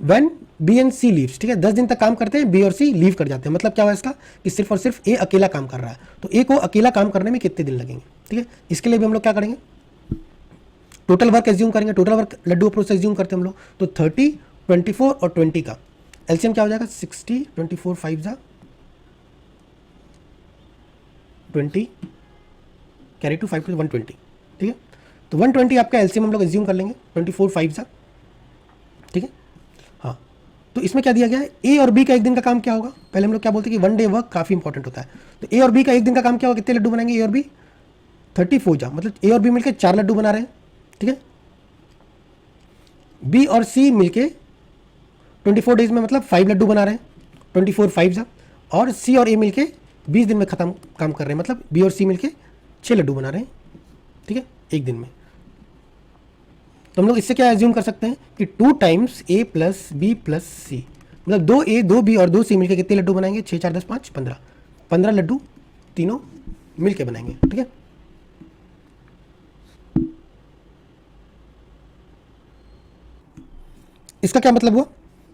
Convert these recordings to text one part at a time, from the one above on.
When B and C leaves, ठीक है, 10 दिन तक काम करते हैं, बी और सी लीव कर जाते हैं। मतलब क्या हुआ इसका कि सिर्फ और सिर्फ ए अकेला काम कर रहा है, तो ए को अकेला काम करने में कितने दिन लगेंगे, ठीक है। इसके लिए भी हम लोग क्या करेंगे, टोटल वर्क एज्यूम करेंगे। टोटल वर्क लड्डू अप्रोच से एज्यूम करते हैं हम लोग, तो 30, 24 और 20 का एलसीएम क्या हो जाएगा, 60, 24 5 जा 20, कैरी टू 5 to 120, ठीक है। तो 120 आपका एलसीएम हम लोग एज्यूम कर लेंगे, 24 5 जा, ठीक है। हाँ, तो इसमें क्या दिया गया है, ए और बी का एक दिन का काम क्या होगा, पहले हम लोग क्या बोलते हैं कि 1 डे वर्क काफ़ी इंपॉर्टेंट होता है। तो ए और बी का एक दिन का काम क्या होगा, कितने लड्डू बनाएंगे ए और बी, 34 जा, मतलब ए और बी मिलकर 4 लड्डू बना रहे हैं, ठीक है। बी और सी मिलके 24 डेज में मतलब 5 लड्डू बना रहे हैं, 24 5 जा, और सी और ए मिलके 20 दिन में खत्म काम कर रहे हैं, मतलब बी और सी मिलके 6 लड्डू बना रहे हैं, ठीक है, एक दिन में। तो हम लोग इससे क्या एज्यूम कर सकते हैं कि 2 टाइम्स ए प्लस बी प्लस सी, मतलब 2 ए 2 बी और 2 सी मिलके कितने लड्डू बनाएंगे, 6 4 10 5 15, 15 लड्डू तीनों मिलके बनाएंगे, ठीक है। इसका क्या मतलब हुआ,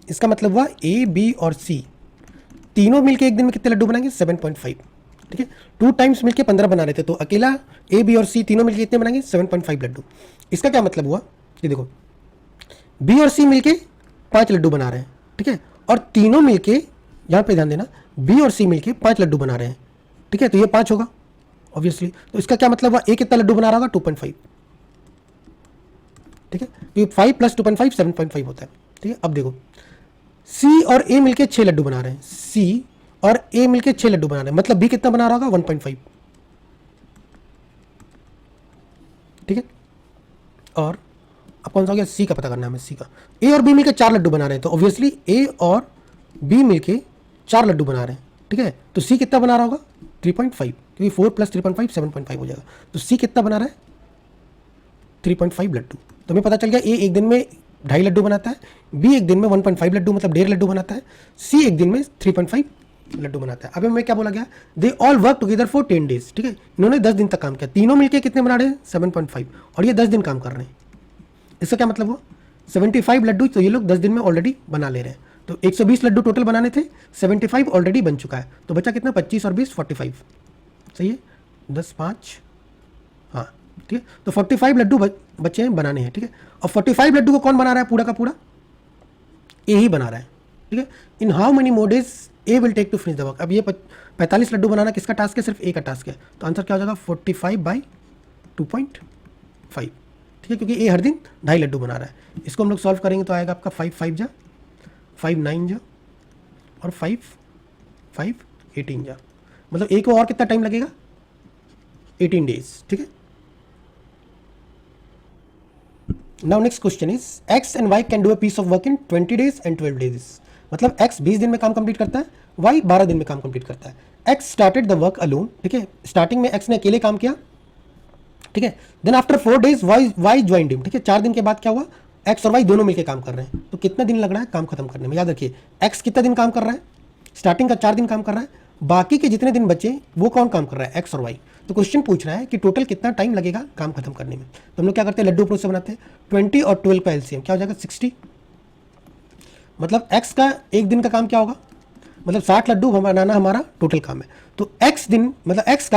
इसका मतलब हुआ ए बी और सी तीनों मिलके एक दिन में कितने लड्डू बनाएंगे, 7.5, ठीक है। 2 टाइम्स मिलके 15 बना रहे थे, तो अकेला ए बी और सी तीनों मिलके कितने बनाएंगे, 7.5 लड्डू। इसका क्या मतलब हुआ, ये देखो बी और सी मिलके 5 लड्डू बना रहे हैं, ठीक है, और तीनों मिलके, यहाँ पे ध्यान देना, बी और सी मिलके 5 लड्डू बना रहे हैं, ठीक है, तो ये 5 होगा ऑब्वियसली। तो इसका क्या मतलब हुआ, ए कितना लड्डू बना रहा होगा, 2.5, ठीक है। तो ये 5 + 2.5 7.5 होता है, ठीक है। अब देखो सी और ए मिलके 6 लड्डू बना रहे हैं, सी और ए मिलके 6 लड्डू बना रहे हैं, मतलब बी कितना बना रहा होगा, 1.5, ठीक है। और अब कौन सा हो गया, सी का पता करना है हमें, सी का। ए और बी मिलके 4 लड्डू बना रहे हैं, तो ऑब्वियसली ए और बी मिलके 4 लड्डू बना रहे हैं, ठीक है। तो सी कितना बना रहा होगा, 3.5, क्योंकि 4 + 3.5 7.5 हो जाएगा। तो सी कितना बना रहा है, 3.5 लड्डू। तो हमें पता चल गया ए एक दिन में 2.5 लड्डू बनाता है, बी एक दिन में 1.5 लड्डू मतलब 1.5 लड्डू बनाता है, सी एक दिन में 3.5 लड्डू बनाता है। अब हमें क्या बोला गया, they all work together for 10 days, ठीक है। इन्होंने 10 दिन तक काम किया, तीनों मिलके कितने बना रहे हैं, 7.5, और ये 10 दिन काम कर रहे हैं। इसका क्या मतलब हुआ, 75 लड्डू तो ये लोग 10 दिन में ऑलरेडी बना ले रहे हैं। तो 120 लड्डू टोटल बनाने थे, 75 ऑलरेडी बन चुका है, तो बचा कितना, 25 और 20 45, सही है, 10 5, हाँ ठीक है। तो 45 लड्डू बचे हैं बनाने हैं, ठीक है। और 45 लड्डू को कौन बना रहा है, पूरा का पूरा ए ही बना रहा है, ठीक है। In how many more days A will take to finish the work. अब ये 45 लड्डू बनाना किसका टास्क है, सिर्फ ए का टास्क है, तो आंसर क्या हो जाएगा, 45/2.5, ठीक है, क्योंकि ए हर दिन 2.5 लड्डू बना रहा है। इसको हम लोग सॉल्व करेंगे तो आएगा आपका 5 5 जा 5 9 जा और 5 5 18 जा, मतलब ए को और कितना टाइम लगेगा, 18 डेज, ठीक है। Now next question is X and Y can do a piece of work in 20 days and 12 days. मतलब एक्स 20 दिन में काम कंप्लीट करता है, वाई 12 दिन में काम कंप्लीट करता है। X started the work alone, ठीक है, स्टार्टिंग में एक्स ने अकेले काम किया, ठीक है। Then after 4 days Y joined him, ठीक है, 4 दिन के बाद क्या हुआ, एक्स और वाई दोनों मिलकर काम कर रहे हैं। तो कितना दिन लग रहा है काम खत्म करने में, याद रखिए एक्स कितना दिन काम कर रहा है, स्टार्टिंग का 4 दिन काम कर रहा है, बाकी के जितने दिन बचे वो कौन काम कर रहा है, एक्स और वाई। तो क्वेश्चन पूछ रहा है कि टोटल कितना टाइम लगेगा काम खत्म करने में। तो हम लोग क्या करते हैं, लड्डू अप्रोच से बनाते हैं। 20 और 12 का एलसीएम क्या हो जाएगा, 60, मतलब एक्स का एक दिन का काम क्या होगा, मतलब 60 लड्डू बनाना हमारा टोटल काम है। तो एक्स दिन मतलब एक्स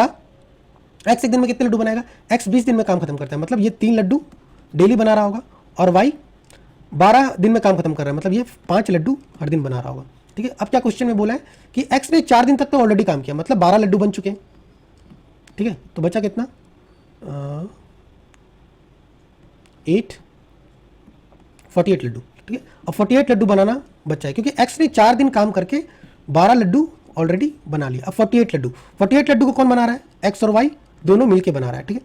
एक दिन में कितने लड्डू बनाएगा, एक्स 20 दिन में काम खत्म करता है, मतलब ये 3 लड्डू डेली बना रहा होगा, और वाई 12 दिन में काम खत्म कर रहा है, मतलब ये 5 लड्डू हर दिन बना रहा होगा, ठीक है। अब क्या क्वेश्चन में बोला है कि एक्स ने 4 दिन तक तो ऑलरेडी काम किया, मतलब 12 लड्डू बन चुके हैं, ठीक है। तो बचा कितना, 48 लड्डू, ठीक है। और 48 लड्डू बनाना बचा है, क्योंकि एक्स ने 4 दिन काम करके 12 लड्डू ऑलरेडी बना लिया। अब 48 लड्डू को कौन बना रहा है, एक्स और वाई दोनों मिलके बना रहा है, ठीक है।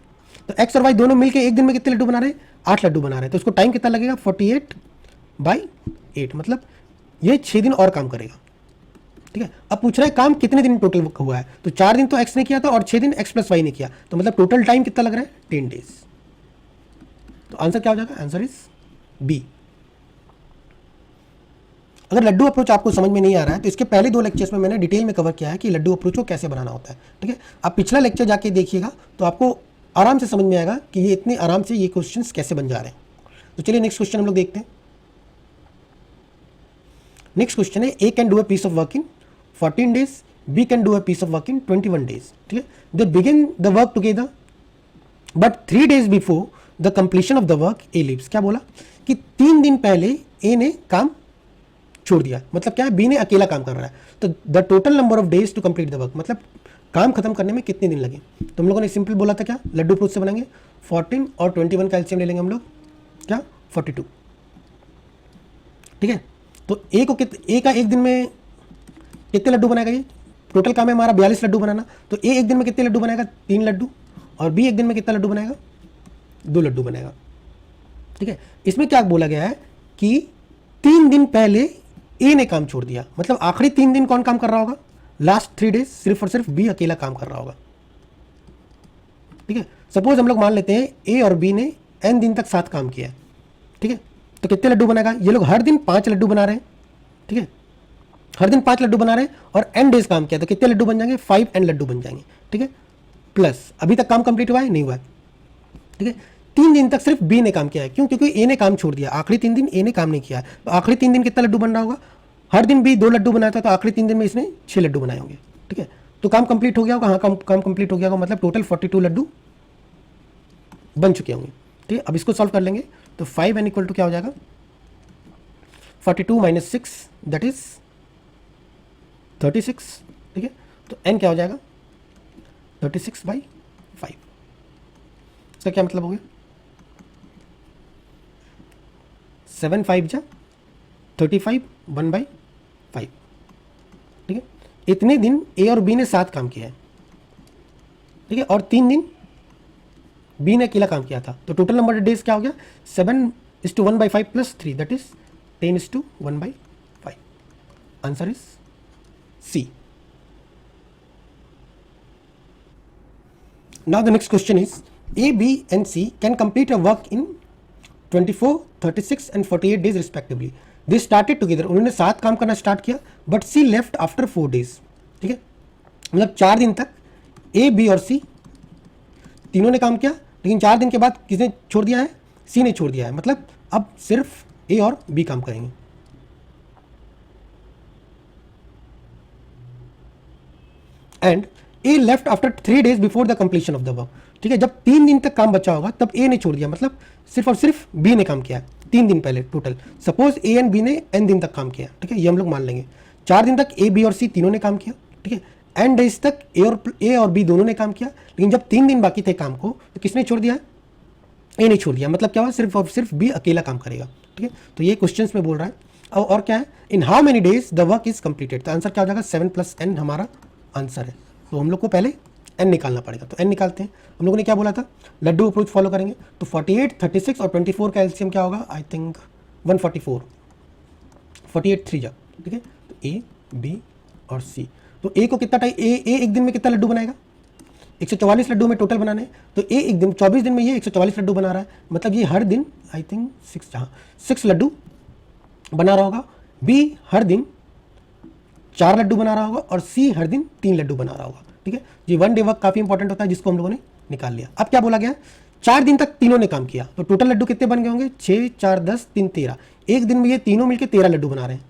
तो एक्स और वाई दोनों मिलके एक दिन में कितने लड्डू बना रहे हैं, 8 लड्डू बना रहे हैं। तो इसको टाइम कितना लगेगा, 48/8, मतलब ये 6 दिन और काम करेगा, ठीक है। अब पूछ रहा है काम कितने दिन टोटल हुआ है, तो 4 दिन तो एक्स ने किया था और 6 दिन एक्स प्लस वाई ने किया, तो मतलब टोटल टाइम कितना लग रहा है, 10 डेज। तो आंसर क्या हो जाएगा, आंसर इज बी। अगर लड्डू अप्रोच आपको समझ में नहीं आ रहा है तो इसके पहले 2 लेक्चर्स में मैंने डिटेल में कवर किया है कि लड्डू अप्रोच को कैसे बनाना होता है, ठीक है। आप पिछला लेक्चर जाके देखिएगा तो आपको आराम से समझ में आएगा कि ये इतने आराम से ये क्वेश्चंस कैसे बन जा रहे हैं। तो चलिए नेक्स्ट क्वेश्चन हम लोग देखते हैं। नेक्स्ट क्वेश्चन है A can do a piece of work in 14 days, B can do a piece of work in 21 days. ठीक है, they begin the work together but 3 days before the completion of the work A leaves. क्या बोला कि 3 दिन पहले ए ने काम छोड़ दिया, मतलब क्या है, बी ने अकेला काम कर रहा है. तो the total number of days to complete the work, मतलब काम खत्म करने में कितने दिन लगे. तो हम लोगों ने सिंपल बोला था क्या, लड्डू फ्रूट से बनाएंगे. 14 और 21 का एलसीएम ले लेंगे हम लोग, क्या 42. ठीक है, तो ए का एक दिन में कितने लड्डू बनाएगा, ये टोटल काम है हमारा 42 लड्डू बनाना. तो ए एक दिन में कितने लड्डू बनाएगा, 3 लड्डू. और बी एक दिन में कितना लड्डू बनाएगा, 2 लड्डू बनाएगा. ठीक है, इसमें क्या बोला गया है कि 3 दिन पहले ए ने काम छोड़ दिया, मतलब आखिरी 3 दिन कौन काम कर रहा होगा, लास्ट 3 डेज सिर्फ और सिर्फ बी अकेला काम कर रहा होगा. ठीक है, सपोज हम लोग मान लेते हैं ए और बी ने n दिन तक साथ काम किया है. ठीक है, तो कितने लड्डू बनाएगा, ये लोग हर दिन 5 लड्डू बना रहे हैं. ठीक है, हर दिन 5 लड्डू बना रहे हैं और n डेज काम किया, तो कितने लड्डू बन जाएंगे, 5n लड्डू बन जाएंगे. ठीक है, प्लस अभी तक काम कंप्लीट हुआ है, नहीं हुआ है. ठीक है, 3 दिन तक सिर्फ बी ने काम किया है. क्यों, क्योंकि ए ने काम छोड़ दिया, आखिरी 3 दिन ए ने काम नहीं किया है. तो आखिरी 3 दिन कितना लड्डू बन रहा होगा, हर दिन बी 2 लड्डू बनाया था, तो आखिरी 3 दिन में इसने 6 लड्डू बनाए होंगे. ठीक है, तो काम कंप्लीट हो गया होगा, हाँ काम कंप्लीट हो गया होगा, मतलब टोटल 42 लड्डू बन चुके होंगे. ठीक है, अब इसको सॉल्व कर लेंगे. तो 5n इक्वल टू क्या हो जाएगा, 42 - 6 दैट इज 36. ठीक है, तो n क्या हो जाएगा, 36/5. इसका क्या मतलब हो गया, 7 5 जा 35 1/5. ठीक है, इतने दिन ए और बी ने साथ काम किया है. ठीक है, और 3 दिन बी ने अकेला काम किया था. तो टोटल नंबर ऑफ डेज क्या हो गया, 7:1/5 + 3 that is 10:1/5. Answer is C. Now the next question is A, B and C can complete a work in 24, 36 and 48 days respectively. They started together. उन्होंने साथ काम करना स्टार्ट किया but C left after 4 days. ठीक है, मतलब 4 दिन तक A, B और C तीनों ने काम किया, लेकिन 4 दिन के बाद किसने छोड़ दिया है, C ने छोड़ दिया है. मतलब अब सिर्फ A और B काम करेंगे. And A left after 3 days before the completion of the work. ठीक है, जब 3 दिन तक काम बचा होगा तब ए ने छोड़ दिया, मतलब सिर्फ और सिर्फ बी ने काम किया 3 दिन पहले total. Suppose A and B ने n दिन तक काम किया. ठीक है, ये हम लोग मान लेंगे. 4 दिन तक ए, बी और सी तीनों ने काम किया. ठीक है, एंड डेज तक ए और बी दोनों ने काम किया, लेकिन जब 3 दिन बाकी थे काम को तो किसने छोड़ दिया, ए ने छोड़ दिया. मतलब क्या हुआ, सिर्फ और सिर्फ बी अकेला काम करेगा. ठीक है, तो ये क्वेश्चन में बोल रहा है. और क्या है, in how many days the work is completed. तो आंसर क्या हो जाएगा, 7 + n हमारा आंसर है. तो हम लोग को पहले n निकालना पड़ेगा. तो n निकालते हैं. हम लोगों ने क्या बोला था, लड्डू अप्रोच फॉलो करेंगे. तो 48, 36 और 24 का एलसीएम क्या होगा, आई थिंक 144. 48 3 जा. ठीक है, तो ए, बी और सी. तो ए को कितना टाइम, ए एक दिन में कितना लड्डू बनाएगा, 144 लड्डू में टोटल बनाने. तो ए एक दिन 24 दिन में ये 144 लड्डू बना रहा है, मतलब ये हर दिन आई थिंक 6 लड्डू बना रहा होगा. बी हर दिन 4 लड्डू बना रहा होगा और सी हर दिन 3 लड्डू बना रहा होगा. ठीक है, ये 1 डे वर्क काफी इंपॉर्टेंट होता है, जिसको हम लोगों ने निकाल लिया. अब क्या बोला गया, 4 दिन तक तीनों ने काम किया, तो टोटल लड्डू कितने बन गए होंगे, 6 4 10 3 13. एक दिन में ये तीनों मिलकर 13 लड्डू बना रहे हैं.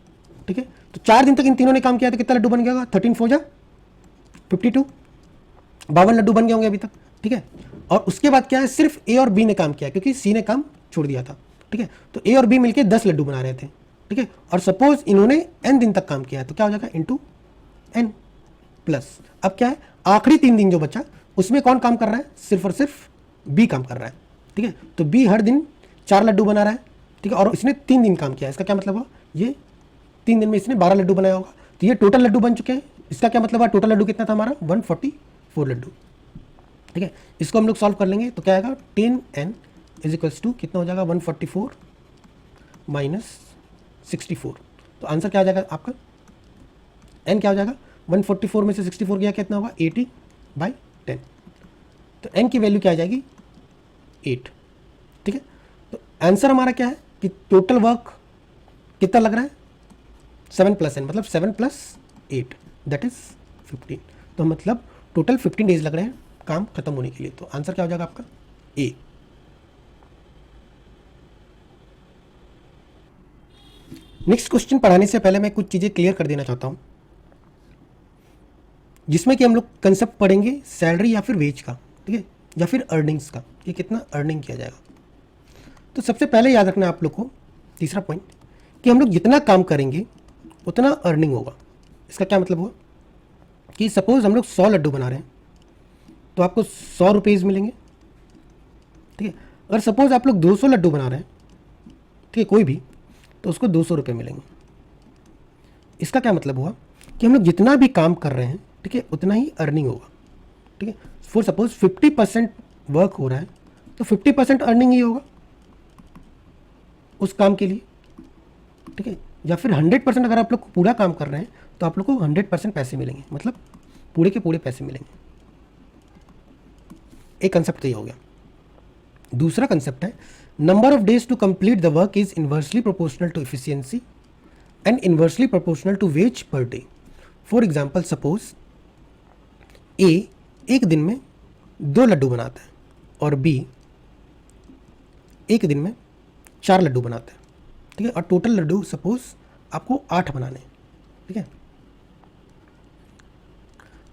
ठीक है, तो 4 दिन तक इन तीनों ने काम किया तो कितना लड्डू बन गया होगा, 13 4 जा 52, 52 लड्डू बन गए होंगे अभी तक. ठीक है, और उसके बाद क्या है, सिर्फ ए और बी ने काम किया क्योंकि सी ने काम छोड़ दिया था. ठीक है, तो ए और बी मिलकर 10 लड्डू बना रहे थे. ठीक है, और सपोज इन्होंने n दिन तक काम किया है, तो क्या हो जाएगा, इंटू n प्लस. अब क्या है, आखिरी 3 दिन जो बचा उसमें कौन काम कर रहा है, सिर्फ और सिर्फ बी काम कर रहा है. ठीक है, तो बी हर दिन 4 लड्डू बना रहा है. ठीक है, और इसने 3 दिन काम किया है. इसका क्या मतलब हुआ, ये 3 दिन में इसने 12 लड्डू बनाया होगा. तो ये टोटल लड्डू बन चुके हैं. इसका क्या मतलब है, टोटल लड्डू कितना था हमारा, 144 लड्डू. ठीक है, इसको हम लोग सॉल्व कर लेंगे. तो क्या आएगा, 10n = कितना हो जाएगा, 144 - 64. तो आंसर क्या आ जाएगा आपका, n क्या हो जाएगा, 144 में से 64 गया कितना होगा, 80/10. तो n की वैल्यू क्या आ जाएगी, 8. ठीक है, तो आंसर हमारा क्या है कि टोटल वर्क कितना लग रहा है, 7 + n, मतलब 7 + 8 दैट इज 15. तो मतलब टोटल 15 डेज लग रहे हैं काम खत्म होने के लिए. तो आंसर क्या हो जाएगा आपका, ए. नेक्स्ट क्वेश्चन पढ़ाने से पहले मैं कुछ चीज़ें क्लियर कर देना चाहता हूँ, जिसमें कि हम लोग कंसेप्ट पढ़ेंगे सैलरी या फिर वेज का, ठीक है, या फिर अर्निंग्स का, ये कितना अर्निंग किया जाएगा। तो सबसे पहले याद रखना आप लोग को तीसरा पॉइंट कि हम लोग जितना काम करेंगे उतना अर्निंग होगा। इसका क्या मतलब हुआ कि सपोज हम लोग 100 लड्डू बना रहे हैं तो आपको 100 रुपीज़ मिलेंगे, ठीक है। अगर सपोज आप लोग 200 लड्डू बना रहे हैं, ठीक है, कोई भी, तो उसको 200 रुपये मिलेंगे। इसका क्या मतलब हुआ कि हम लोग जितना भी काम कर रहे हैं, ठीक है, उतना ही अर्निंग होगा, ठीक है। फॉर सपोज 50% वर्क हो रहा है तो 50% अर्निंग ही होगा उस काम के लिए, ठीक है। या फिर 100% अगर आप लोग पूरा काम कर रहे हैं तो आप लोग को 100% पैसे मिलेंगे, मतलब पूरे के पूरे पैसे मिलेंगे। एक कंसेप्ट तो ये हो गया। दूसरा कंसेप्ट है number of days to complete the work is inversely proportional to efficiency and inversely proportional to wages per day. For example suppose A एक दिन में 2 लड्डू बनाता है और बी एक दिन में 4 लड्डू बनाता है, ठीक है, और टोटल लड्डू सपोज आपको 8 बनाने हैं, ठीक है।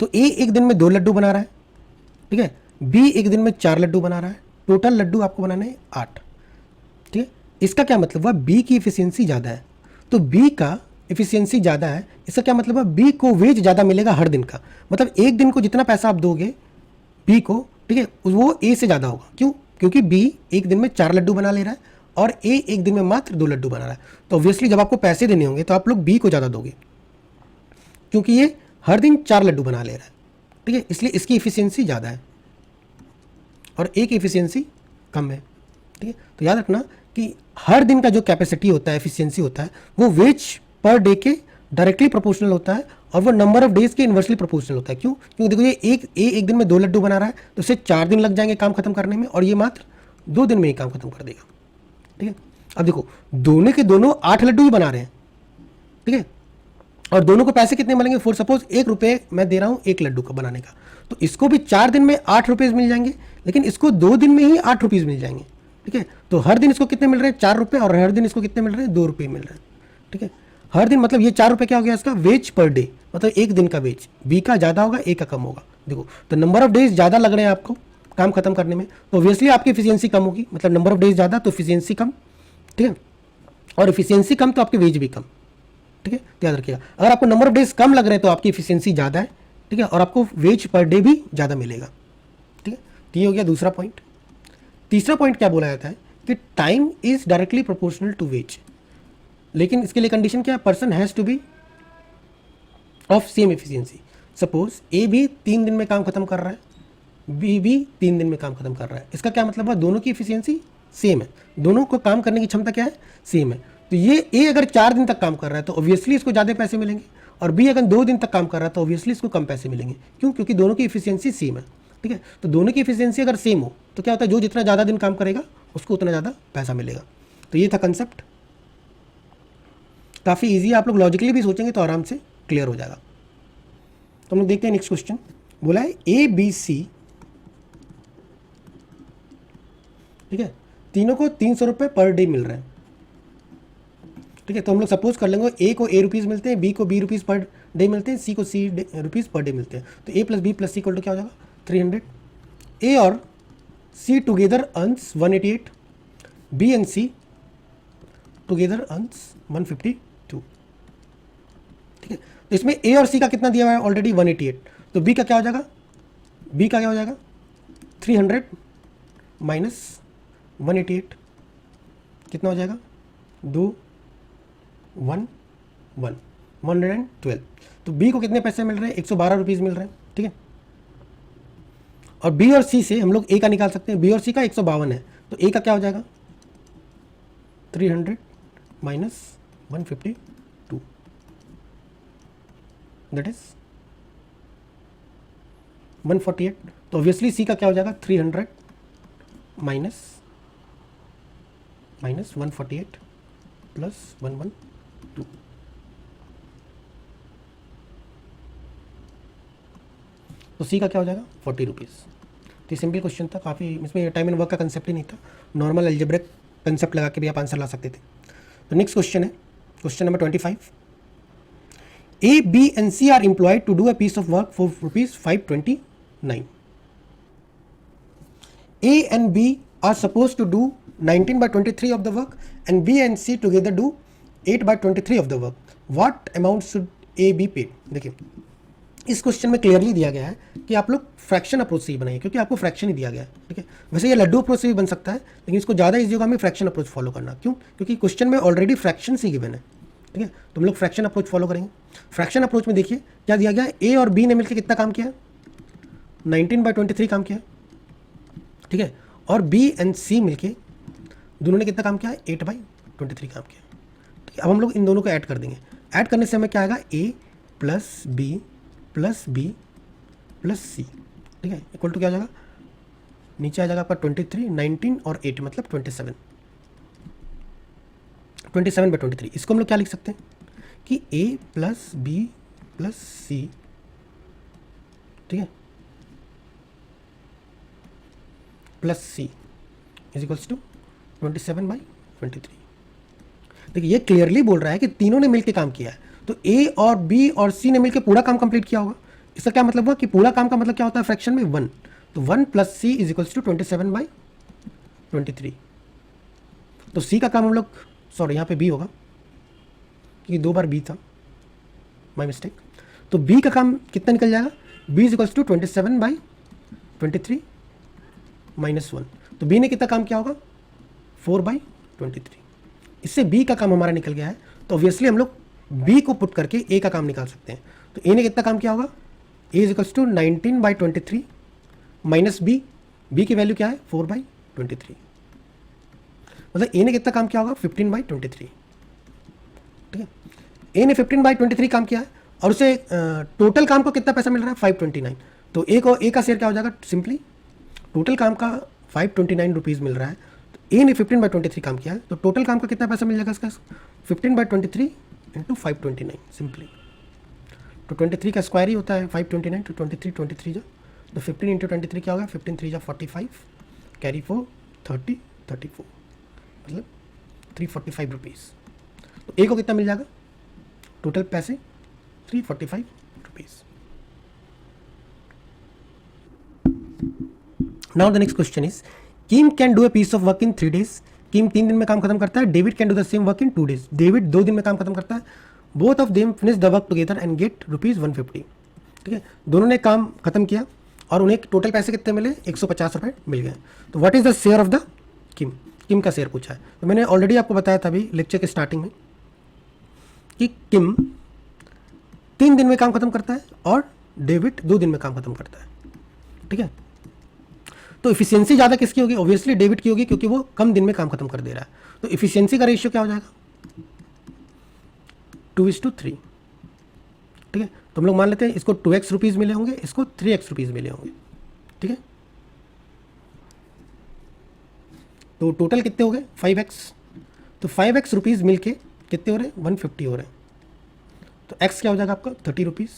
तो ए एक दिन में 2 लड्डू बना रहा है, ठीक है, बी एक दिन में 4 लड्डू बना रहा है, टोटल लड्डू आपको बनाने हैं 8, ठीक है। इसका क्या मतलब हुआ, बी की एफिशिएंसी ज़्यादा है, तो बी का एफिशिएंसी ज़्यादा है, इसका क्या मतलब है, बी को वेज ज़्यादा मिलेगा हर दिन का, मतलब एक दिन को जितना पैसा आप दोगे बी को, ठीक है, वो ए से ज़्यादा होगा। क्यों? क्योंकि बी एक दिन में 4 लड्डू बना ले रहा है और ए एक दिन में मात्र 2 लड्डू बना रहा है। तो ऑब्वियसली जब आपको पैसे देने होंगे तो आप लोग बी को ज़्यादा दोगे, क्योंकि ये हर दिन 4 लड्डू बना ले रहा है, ठीक है, इसलिए इसकी एफिशिएंसी ज़्यादा है और ए की एफिशिएंसी कम है, ठीक है। तो याद रखना कि हर दिन का जो कैपेसिटी होता है, एफिशिएंसी होता है, वो वेज पर डे के डायरेक्टली प्रोपोर्शनल होता है और वो नंबर ऑफ डेज के इन्वर्सली प्रोपोर्शनल होता है। क्यों? क्योंकि देखो ये एक दिन में 2 लड्डू बना रहा है तो उसे 4 दिन लग जाएंगे काम खत्म करने में और ये मात्र 2 दिन में ही काम खत्म कर देगा, ठीक है। अब देखो दोनों के दोनों 8 लड्डू ही बना रहे हैं, ठीक है, और दोनों को पैसे कितने मिलेंगे, फॉर सपोज 1 रुपये मैं दे रहा हूँ 1 लड्डू का बनाने का, तो इसको भी 4 दिन में 8 रुपये मिल जाएंगे, लेकिन इसको 2 दिन में ही 8 रुपीज़ मिल जाएंगे, ठीक है। तो हर दिन इसको कितने मिल रहे हैं, 4 रुपये, और हर दिन इसको कितने मिल रहे हैं, 2 रुपये मिल रहे हैं, ठीक है। हर दिन मतलब ये 4 रुपये क्या हो गया इसका, वेज पर डे, मतलब एक दिन का वेज, बी का ज़्यादा होगा ए का कम होगा। देखो तो नंबर ऑफ डेज ज़्यादा लग रहे हैं आपको काम खत्म करने में, तो ऑब्वियसली आपकी एफिशिएंसी कम होगी, मतलब नंबर ऑफ डेज ज़्यादा तो एफिशिएंसी कम, ठीक है, और एफिशिएंसी कम तो आपके वेज भी कम, ठीक है। तो याद रखिएगा अगर आपको नंबर ऑफ डेज कम लग रहे हैं तो आपकी एफिशिएंसी ज़्यादा है, ठीक है, और आपको वेज पर डे भी ज़्यादा मिलेगा, ठीक है। तो ये हो गया दूसरा पॉइंट। तीसरा पॉइंट क्या बोला जाता है कि time is directly proportional to wages, लेकिन इसके लिए कंडीशन क्या है, person has to be of same efficiency. Suppose A भी 3 दिन में काम खत्म कर रहा है, बी भी 3 दिन में काम खत्म कर रहा है, इसका क्या मतलब है, दोनों की एफिशिएंसी सेम है, दोनों को काम करने की क्षमता क्या है, सेम है। तो ये ए अगर 4 दिन तक काम कर रहा है तो ऑब्वियसली इसको ज़्यादा पैसे मिलेंगे, और बी अगर 2 दिन तक काम कर रहा है तो ऑब्वियसली इसको कम पैसे मिलेंगे। क्यों? क्योंकि दोनों की एफिशिएंसी सेम है, ठीक है। तो दोनों की एफिशिएंसी अगर सेम हो तो क्या होता है, जो जितना ज़्यादा दिन काम करेगा उसको उतना ज़्यादा पैसा मिलेगा। तो ये था कंसेप्ट, काफ़ी ईजी, आप लोग लॉजिकली भी सोचेंगे तो आराम से क्लियर हो जाएगा। तो हम लोग देखते हैं नेक्स्ट क्वेश्चन, बोला है ए बी सी, ठीक है, तीनों को 300 रुपये पर डे मिल रहे हैं, ठीक है। तो हम लोग सपोज कर लेंगे ए को ए रुपीज़ मिलते हैं, बी को बी रुपीज़ पर डे मिलते हैं, सी को सी रुपीज़ पर डे मिलते हैं। तो A plus B plus C equal to क्या हो जाएगा, 300। ए और C together earns 188, B and C together earns 152, ठीक है। तो इसमें ए और सी का कितना दिया हुआ है ऑलरेडी, 188, तो बी का क्या हो जाएगा, बी का क्या हो जाएगा, 300 माइनस 188 कितना हो जाएगा, 112। तो बी को कितने पैसे मिल रहे हैं, 112 रुपीज़ मिल रहे हैं, ठीक है। और बी और सी से हम लोग ए का निकाल सकते हैं, बी और सी का 152 है, तो ए का क्या हो जाएगा, 300 माइनस 152, दैट इज 148। तो ऑब्वियसली सी का क्या हो जाएगा, 300 माइनस 148 प्लस 112। तो सी का क्या हो जाएगा, 40 रुपीज़। तो सिंपल क्वेश्चन था, काफ़ी, इसमें टाइम एंड वर्क का कंसेप्ट ही नहीं था, नॉर्मल अलजेब्रिक कंसेप्ट लगा के भी आप आंसर ला सकते थे। तो नेक्स्ट क्वेश्चन है, question number 25, A, B and C are employed to do a piece of work for rupees 529. A and B are supposed to do 19/23 of the work and B and C together do 8/23 of the work. What amount should A be paid? देखिए इस question में clearly दिया गया है कि आप लोग fraction approach से ही बनाइए, क्योंकि आपको फ्रैक्शन ही दिया गया है, ठीक है। वैसे ये लड्डू अप्रोच से भी बन सकता है, लेकिन इसको ज़्यादा ईजी होगा हमें फ्रैक्शन अप्रोच फॉलो करना। क्यों? क्योंकि क्वेश्चन में ऑलरेडी फ्रैक्शन ही गिवन है, ठीक है। तो हम लोग फ्रैक्शन अप्रोच फॉलो करेंगे। फ्रैक्शन अप्रोच में देखिए क्या दिया गया है, ए और बी ने मिलकर कितना काम किया, 19/23 काम किया, ठीक है। और बी एंड सी मिलके दोनों ने कितना काम किया, 8/23 काम किया, ठीक है। अब हम लोग इन दोनों को ऐड कर देंगे। ऐड करने से हमें क्या आएगा, A plus B plus B plus C, ठीक है, इक्वल टू क्या हो जाएगा, नीचे आ जाएगा आपका 23, 19 और 8 मतलब 27, 27/23। इसको हम लोग क्या लिख सकते हैं कि A plus B plus C, ठीक है, plus C is equals to 27/23। देखिए ये क्लियरली बोल रहा है कि तीनों ने मिलकर काम किया है, तो ए और बी और सी ने मिलकर पूरा काम कंप्लीट किया होगा। इसका क्या मतलब हुआ कि पूरा काम का मतलब क्या होता है फ्रैक्शन में, 1, तो 1 plus C is equals to 27/23। तो सी का काम हम लोग, सॉरी यहाँ पे बी होगा क्योंकि 2 बार बी था, माई मिस्टेक। तो बी का काम कितना निकल जाएगा, बी इज इक्वल्स टू 27/23 -1। तो बी ने कितना काम किया होगा, 4/23। इससे बी का काम हमारा निकल गया है, तो ऑब्वियसली हम लोग बी को पुट करके ए का काम निकाल सकते हैं। तो ए ने कितना काम किया होगा, A is equals to 19/23 minus B, B की वैल्यू क्या है 4/23, मतलब ए ने कितना काम किया होगा 15/23, ठीक है। ए ने 15/23 काम किया है और उसे टोटल काम को कितना पैसा मिल रहा है 529। तो ए का शेयर क्या हो जाएगा, सिंपली टोटल काम का 529 रुपीज़ मिल रहा है। तो ए ने 15/23 काम किया है, तो टोटल काम का कितना पैसा मिल जाएगा इसका, 15/23 इंटू 529 सिंपली। तो 23 का स्क्वायर ही होता है 529, तो 23 जा, तो 15 इंटू 23 क्या होगा, 15 3 जा 45, कैरी 4 30 34, मतलब 345 रुपीज़। तो ए को कितना मिल जाएगा, टोटल पैसे 345 rupees. Now the next question is, Kim can do a piece of work in 3 days। Kim 3 दिन में काम खत्म करता है। David can do the same work in 2 days। David 2 दिन में काम खत्म करता है। Both of them finish the work together and get ₹150, ठीक है। दोनों ने काम खत्म किया और उन्हें टोटल पैसे कितने मिले, 150 रुपये मिल गए। तो what is the share of the Kim, Kim का शेयर पूछा है। तो मैंने ऑलरेडी आपको बताया था अभी लेक्चर के स्टार्टिंग में कि किम 3 दिन में काम खत्म करता है और डेविड 2 दिन में काम खत्म करता है, ठीक है। तो इफिशियंसी ज़्यादा किसकी होगी, ऑब्वियसली डेविड की होगी, क्योंकि वो कम दिन में काम खत्म कर दे रहा है। तो इफिशियंसी का रेशियो क्या हो जाएगा, 2:3, ठीक है। तो हम लोग मान लेते हैं इसको 2x रुपीज़ मिले होंगे, इसको 3x रुपीज़ मिले होंगे, ठीक है। तो टोटल कितने हो गए 5x, तो 5x रुपीज़ मिल के कितने हो रहे हैं 150 हो रहे हैं। तो x क्या हो जाएगा आपका 30 रुपीज़।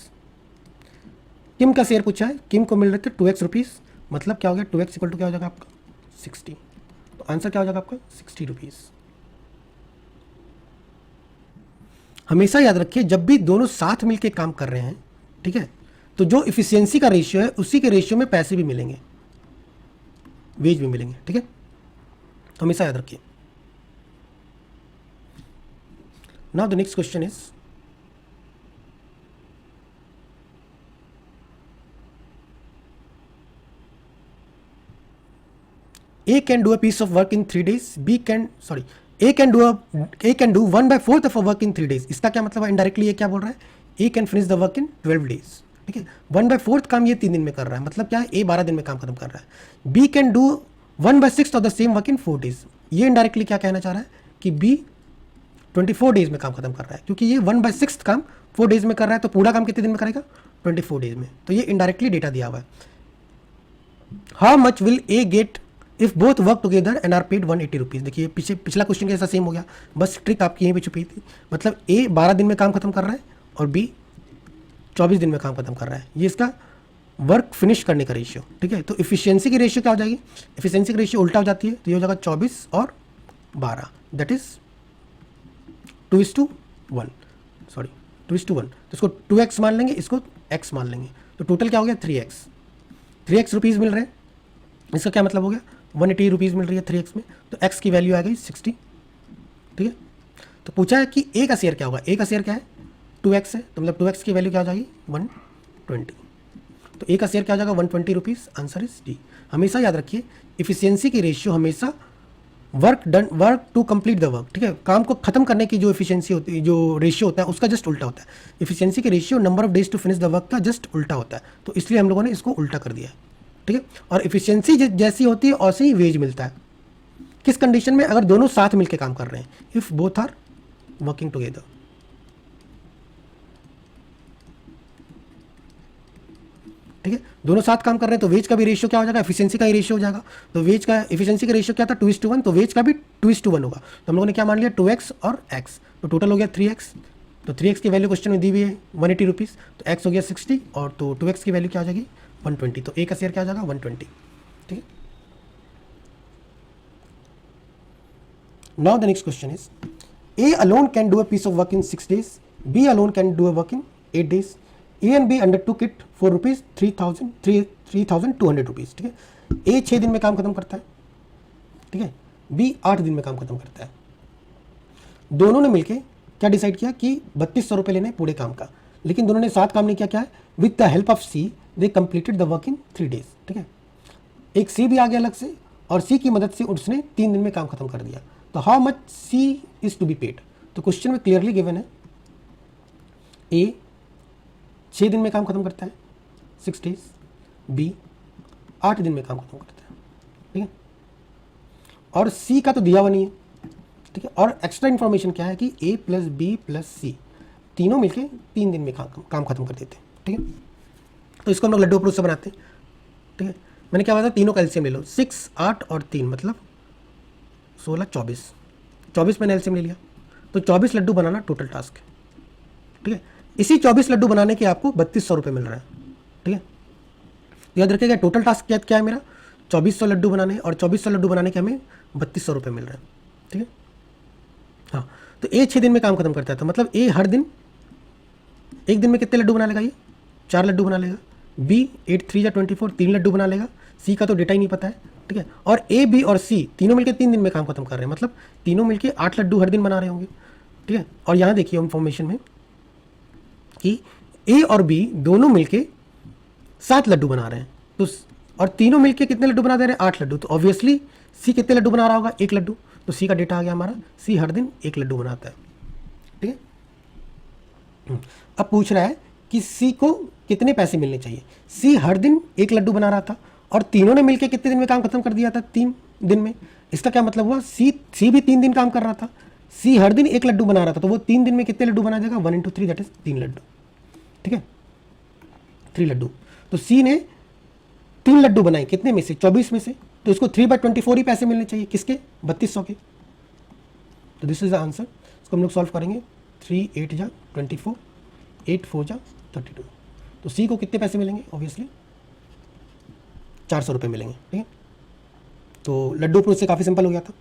किम का शेयर पूछा है, किम को मिल रहे थे 2x रुपीज़, मतलब क्या हो गया 2x इक्वल टू क्या हो जाएगा आपका 60। तो आंसर क्या हो जाएगा आपका 60 रुपीज़। हमेशा याद रखिए जब भी दोनों साथ मिलके काम कर रहे हैं, ठीक है, तो जो इफिशियंसी का रेशियो है उसी के रेशियो में पैसे भी मिलेंगे, वेज भी मिलेंगे, ठीक है। तो हमेशा याद रखिए। Now the next question is, A can do a piece of work in 3 days. A can do 1/4 of a work in 3 days. इसका क्या मतलब है, इनडायरेक्टली ये क्या बोल रहा है, A can finish the work in 12 days, ठीक है। 1/4 काम ये 3 दिन में कर रहा है, मतलब क्या है A 12 दिन में काम खत्म कर रहा है। B can do 1/6 of the same work in 4 days. ये इनडायरेक्टली क्या कहना चाह रहा है कि B 24 डेज में काम खत्म कर रहा है, क्योंकि ये 1/6 काम 4 डेज में कर रहा है, तो पूरा काम कितने दिन में करेगा 24 डेज में। तो ये इनडायरेक्टली डेटा दिया हुआ है। How much will A get if both work together and are paid 180 rupees. देखिए पिछला क्वेश्चन के जैसा सेम हो गया, बस ट्रिक आपकी यहीं पे छुपी थी। मतलब A 12 दिन में काम खत्म कर रहा है और B 24 दिन में काम खत्म कर रहा है। ये इसका वर्क फिनिश करने का रेशियो, ठीक है। तो इफिशियंसी की रेशियो क्या हो जाएगी, इफिशियंसी की रेशियो उल्टा हो जाती है, तो ये हो जाएगा 24 और 12, दैट इज 2:1। 1, सॉरी 2:1, तो इसको 2x मान लेंगे, इसको x मान लेंगे, तो टोटल क्या हो गया 3x रुपीज़ मिल रहे हैं। इसका क्या मतलब हो गया 180 रुपीज़ मिल रही है 3x में, तो x की वैल्यू आ गई 60। ठीक है, तो पूछा है कि a का शेयर क्या होगा, a का शेयर क्या है 2x है, तो मतलब 2x की वैल्यू क्या हो जाएगी 120, तो a का शेयर क्या हो जाएगा 120 रुपीज़, आंसर इज डी। हमेशा याद रखिए इफिशियंसी की रेशियो हमेशा work to complete the work, ठीक है, काम को खत्म करने की जो एफिशिएंसी होती है, जो रेशियो होता है उसका जस्ट उल्टा होता है। इफिशियंसी की ratio number of days to finish the work का जस्ट उल्टा होता है, तो इसलिए हम लोगों ने इसको उल्टा कर दिया है। ठीक है, और इफिशियंसी जैसी होती है वैसे ही वेज मिलता है। किस कंडीशन में, अगर दोनों साथ मिलकर काम कर रहे हैं, if both are working together. ठीक है, दोनों साथ काम कर रहे हैं तो वेज का भी रेशियो क्या हो जाएगा, एफिशिएंसी का ही रेशियो हो जाएगा। तो वेज का एफिशिएंसी का रेशियो क्या था 2:1, तो वेज का भी 2:1 होगा। तो हम लोगों ने क्या मान लिया 2x और x, तो टोटल हो गया 3x। तो 3x की वैल्यू क्वेश्चन में दी हुई है 180 रुपीज़, तो x हो गया 60 और तो 2x की वैल्यू क्या हो जाएगी 120, तो a का शेयर क्या हो जाएगा 120। ठीक है, now the next question is a alone can do a piece of work in 6 days, b alone can do a work in 8 days, a and b undertook it for rupees 3,200 rupees. ठीक है, a 6 दिन में काम खत्म करता है, ठीक है, b 8 दिन में काम खत्म करता है। दोनों ने मिलके क्या डिसाइड किया कि 3200 रुपये लेने पूरे काम का, लेकिन दोनों ने साथ काम नहीं किया। क्या है, with the help of C they completed the work in 3 days। ठीक है, एक सी भी आ गया अलग से, और सी की मदद से उसने 3 दिन में काम खत्म कर दिया। तो how much C is to be paid, तो क्वेश्चन में क्लियरली गिवन है ए 6 दिन में काम खत्म करता है 6 days, बी 8 दिन में काम खत्म करता है। ठीक है, और सी का तो दिया हुआ नहीं है। ठीक है, और एक्स्ट्रा इन्फॉर्मेशन क्या है कि ए प्लस बी प्लस सी तीनों मिलके 3 दिन में काम खत्म कर देते हैं। ठीक है, तो इसको हम लोग लड्डू अप्रोच से बनाते हैं। ठीक है, मैंने क्या बताया, तीनों का एलसीएम ले लो, 6, 8 और 3 मतलब 16, 24 मैंने एलसीएम ले लिया, तो 24 लड्डू बनाना टोटल टास्क है। ठीक है, इसी 24 लड्डू बनाने के आपको 3200 रुपये मिल रहा है। ठीक है, याद रखिएगा टोटल टास्क क्या है मेरा 2400 लड्डू बनाने, और 2400 लड्डू बनाने के हमें 3200 रुपये मिल रहा है। ठीक है, हाँ, तो ए 6 दिन में काम खत्म करता है, तो मतलब ए हर दिन एक दिन में कितने लड्डू बना लेगा, ये 4 लड्डू बना लेगा। बी 8 3 24 3 लड्डू बना लेगा। सी का तो डेटा ही नहीं पता है। ठीक है, और ए बी और सी तीनों मिलकर 3 दिन में काम खत्म कर रहे हैं, मतलब तीनों मिलकर 8 लड्डू हर दिन बना रहे होंगे। ठीक है, और यहाँ देखिए इन्फॉर्मेशन में कि ए और बी दोनों मिलके 7 लड्डू बना रहे हैं, तो और तीनों मिलके कितने लड्डू बना दे रहे हैं 8 लड्डू, तो ऑब्वियसली सी कितने लड्डू बना रहा होगा 1 लड्डू, तो सी का डेटा आ गया हमारा, सी हर दिन 1 लड्डू बनाता है। ठीक है, अब पूछ रहा है कि सी को कितने पैसे मिलने चाहिए। सी हर दिन 1 लड्डू बना रहा था और तीनों ने मिलकर कितने दिन में काम खत्म कर दिया था 3 दिन में। इसका क्या मतलब हुआ, सी भी 3 दिन काम कर रहा था, सी हर दिन 1 लड्डू बना रहा था, तो वो 3 दिन में कितने लड्डू बना देगा 1 × 3 दैट इज 3 लड्डू। ठीक है, 3 लड्डू, तो सी ने 3 लड्डू बनाए कितने में से 24 में से, तो इसको 3/24 ही पैसे मिलने चाहिए, किसके 3200 के। तो दिस इज द आंसर। इसको हम लोग सॉल्व करेंगे, 3 8 जा 24, 8 4 जा 32, तो सी को कितने पैसे मिलेंगे, ऑब्वियसली 400 रुपये मिलेंगे। ठीक है, तो लड्डू अप्रोच से काफ़ी सिंपल हो गया था।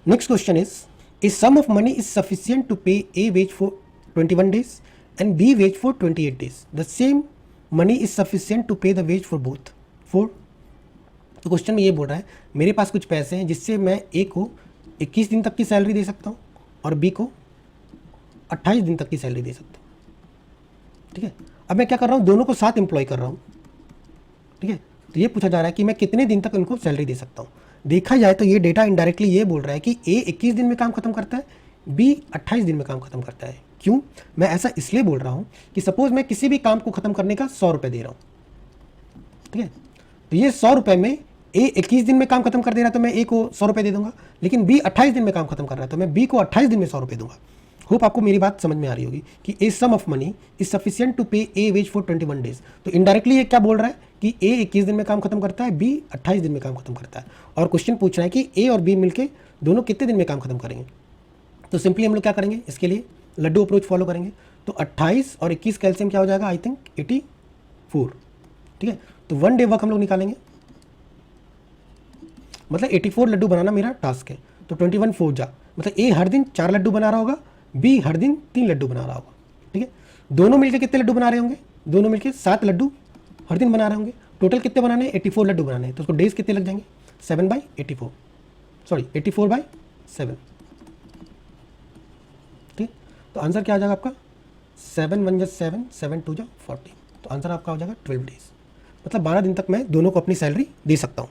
Next question is sum of money is sufficient to pay A wage for 21 days and B wage for 28 days, the same money is sufficient to pay the wage for both 4। तो question में ये बोल रहा है मेरे पास कुछ पैसे हैं जिससे मैं ए को 21 दिन तक की सैलरी दे सकता हूँ और बी को 28 दिन तक की सैलरी दे सकता हूँ। ठीक है, अब मैं क्या कर रहा हूँ, दोनों को साथ एम्प्लॉय कर रहा हूँ। ठीक है, तो ये पूछा जा रहा है कि मैं कितने दिन तक उनको सैलरी दे सकता हूँ। देखा जाए तो ये डेटा इनडायरेक्टली ये बोल रहा है कि ए 21 दिन में काम खत्म करता है, बी 28 दिन में काम खत्म करता है। क्यों, मैं ऐसा इसलिए बोल रहा हूँ कि सपोज मैं किसी भी काम को खत्म करने का 100 रुपये दे रहा हूँ। ठीक है, तो ये 100 रुपये में ए 21 दिन में काम खत्म कर दे रहा है तो मैं ए को 100 रुपये दे दूंगा, लेकिन बी 28 दिन में काम खत्म कर रहा है तो मैं बी को 28 दिन में 100 रुपये दूंगा। होप आपको मेरी बात समझ में आ रही होगी कि A sum of money is sufficient to pay A wage for 21 days। तो इनडायरेक्टली ये क्या बोल रहा है कि ए 21 दिन में काम खत्म करता है, बी 28 दिन में काम खत्म करता है, और क्वेश्चन पूछ रहा है कि ए और बी मिलके दोनों कितने दिन में काम खत्म करेंगे। तो सिंपली हम लोग क्या करेंगे, इसके लिए लड्डू अप्रोच फॉलो करेंगे। तो 28 और 21 कैल्शियम क्या हो जाएगा, आई थिंक 84। ठीक है, तो 1 डे वर्क हम लोग निकालेंगे, मतलब 84 लड्डू बनाना मेरा टास्क है। तो 21 4 जा, मतलब ए हर दिन 4 लड्डू बना रहा होगा, बी हर दिन 3 लड्डू बना रहा होगा, ठीक है। दोनों मिलकर कितने लड्डू बना रहे होंगे, दोनों मिलकर 7 लड्डू हर दिन बना रहे होंगे। टोटल कितने बनाने हैं, 84 लड्डू बनाने हैं, तो उसको डेज कितने लग जाएंगे, 7/84, सॉरी 84/7, ठीक। तो आंसर क्या आ जाएगा आपका, 7 1 7, 7 2 40, तो आंसर आपका हो जाएगा 12 डेज। मतलब 12 दिन तक मैं दोनों को अपनी सैलरी दे सकता हूँ।